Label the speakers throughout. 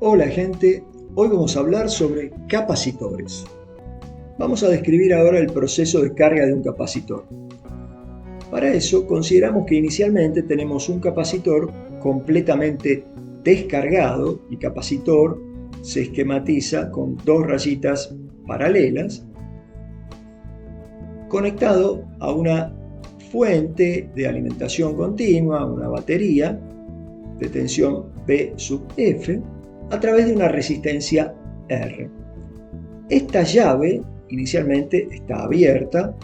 Speaker 1: Hola gente, hoy vamos a hablar sobre capacitores. Vamos a describir ahora el proceso de carga de un capacitor. Para eso consideramos que inicialmente tenemos un capacitor completamente descargado. El capacitor se esquematiza con dos rayitas paralelas conectado a una fuente de alimentación continua, una batería de tensión B sub F, a través de una resistencia R. Esta llave inicialmente está abierta,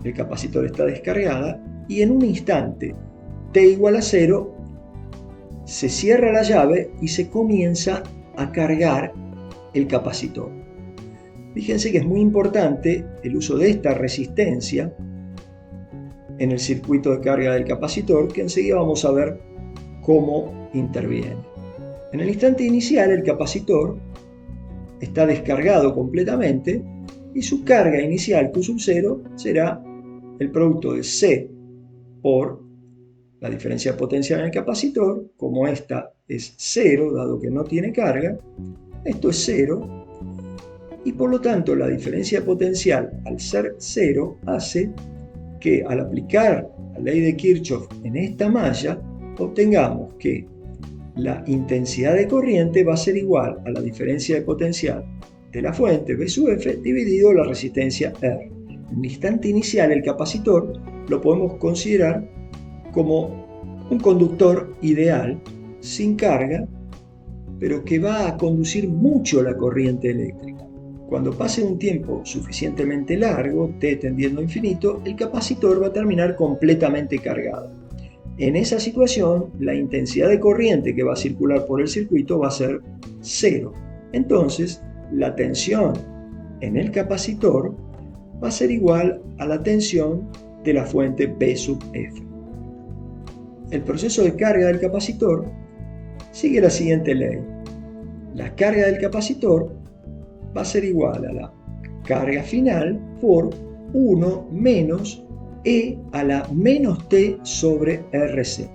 Speaker 1: el capacitor está descargada y en un instante t igual a 0 se cierra la llave y se comienza a cargar el capacitor. Fíjense que es muy importante el uso de esta resistencia en el circuito de carga del capacitor, que enseguida vamos a ver cómo interviene. En el instante inicial el capacitor está descargado completamente y su carga inicial Q sub 0 será el producto de C por la diferencia potencial en el capacitor. Como esta es 0, dado que no tiene carga, esto es 0 y por lo tanto la diferencia potencial, al ser 0, hace que al aplicar la ley de Kirchhoff en esta malla obtengamos que la intensidad de corriente va a ser igual a la diferencia de potencial de la fuente B sub F dividido la resistencia R. En el instante inicial el capacitor lo podemos considerar como un conductor ideal, sin carga, pero que va a conducir mucho la corriente eléctrica. Cuando pase un tiempo suficientemente largo, t tendiendo a infinito, el capacitor va a terminar completamente cargado. En esa situación, la intensidad de corriente que va a circular por el circuito va a ser 0. Entonces, la tensión en el capacitor va a ser igual a la tensión de la fuente B sub F. El proceso de carga del capacitor sigue la siguiente ley. La carga del capacitor va a ser igual a la carga final por 1 menos E a la menos T sobre RC.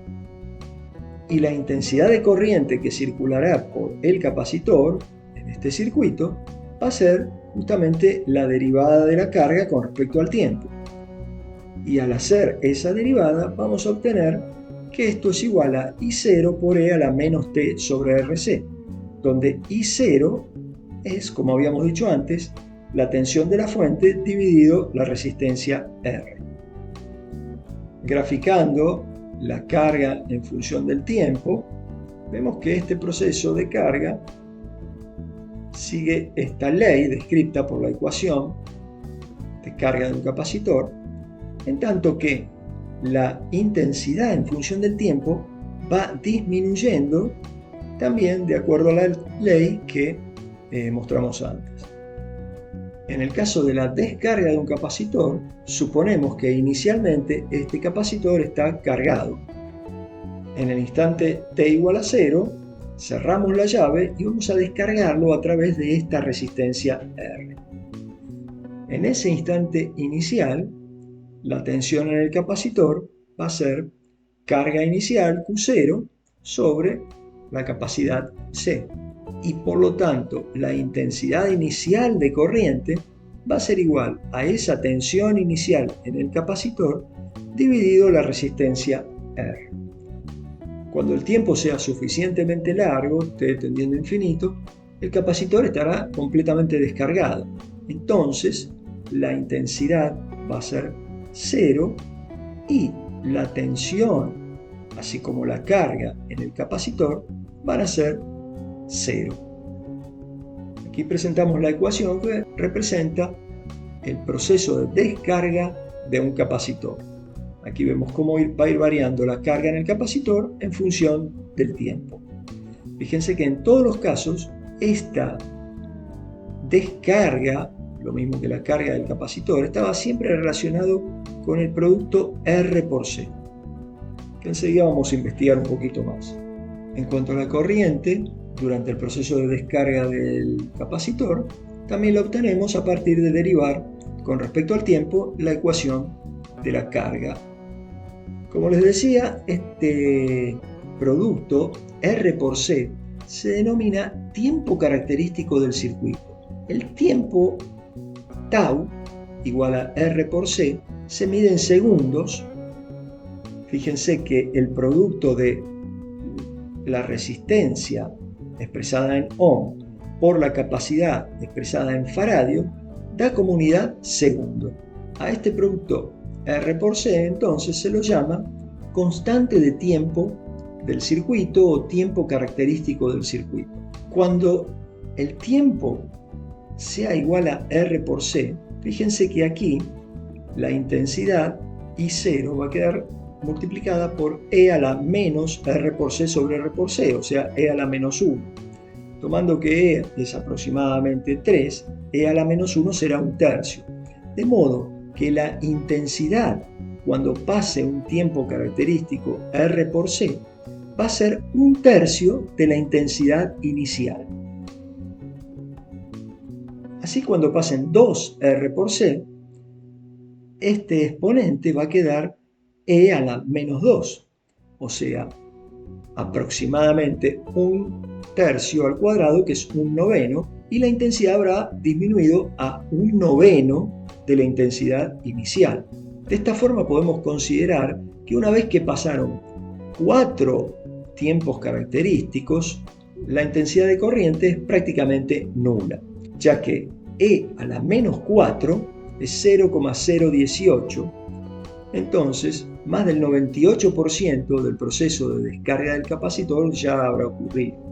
Speaker 1: Y la intensidad de corriente que circulará por el capacitor en este circuito va a ser justamente la derivada de la carga con respecto al tiempo. Y al hacer esa derivada vamos a obtener que esto es igual a I0 por E a la menos T sobre RC, donde I0 es, como habíamos dicho antes, la tensión de la fuente dividido la resistencia R. Graficando la carga en función del tiempo, vemos que este proceso de carga sigue esta ley descrita por la ecuación de carga de un capacitor, en tanto que la intensidad en función del tiempo va disminuyendo también de acuerdo a la ley que mostramos antes. En el caso de la descarga de un capacitor, suponemos que inicialmente este capacitor está cargado. En el instante t igual a 0, cerramos la llave y vamos a descargarlo a través de esta resistencia R. En ese instante inicial, la tensión en el capacitor va a ser carga inicial Q0 sobre la capacidad C. Y por lo tanto la intensidad inicial de corriente va a ser igual a esa tensión inicial en el capacitor dividido la resistencia R. Cuando el tiempo sea suficientemente largo, t tendiendo a infinito, el capacitor estará completamente descargado. Entonces la intensidad va a ser 0 y la tensión, así como la carga en el capacitor, van a ser 0. Aquí presentamos la ecuación que representa el proceso de descarga de un capacitor. Aquí vemos cómo va a ir variando la carga en el capacitor en función del tiempo. Fíjense que en todos los casos esta descarga, lo mismo que la carga del capacitor, estaba siempre relacionado con el producto R por C, que enseguida vamos a investigar un poquito más. En cuanto a la corriente, durante el proceso de descarga del capacitor, también la obtenemos a partir de derivar con respecto al tiempo la ecuación de la carga. Como les decía, este producto R por C se denomina tiempo característico del circuito. El tiempo tau igual a R por C se mide en segundos. Fíjense que el producto de la resistencia expresada en ohm por la capacidad expresada en faradio da como unidad segundo. A este producto R por C entonces se lo llama constante de tiempo del circuito o tiempo característico del circuito. Cuando el tiempo sea igual a R por C, fíjense que aquí la intensidad I0 va a quedar multiplicada por E a la menos R por C sobre R por C, o sea, E a la menos 1. Tomando que E es aproximadamente 3, E a la menos 1 será un tercio. De modo que la intensidad cuando pase un tiempo característico R por C va a ser un tercio de la intensidad inicial. Así cuando pasen 2 R por C, este exponente va a quedar E a la menos 2, o sea, aproximadamente un tercio al cuadrado, que es un noveno, y la intensidad habrá disminuido a un noveno de la intensidad inicial. De esta forma podemos considerar que una vez que pasaron 4 tiempos característicos, la intensidad de corriente es prácticamente nula, ya que E a la menos 4 es 0,018, entonces más del 98% del proceso de descarga del capacitor ya habrá ocurrido.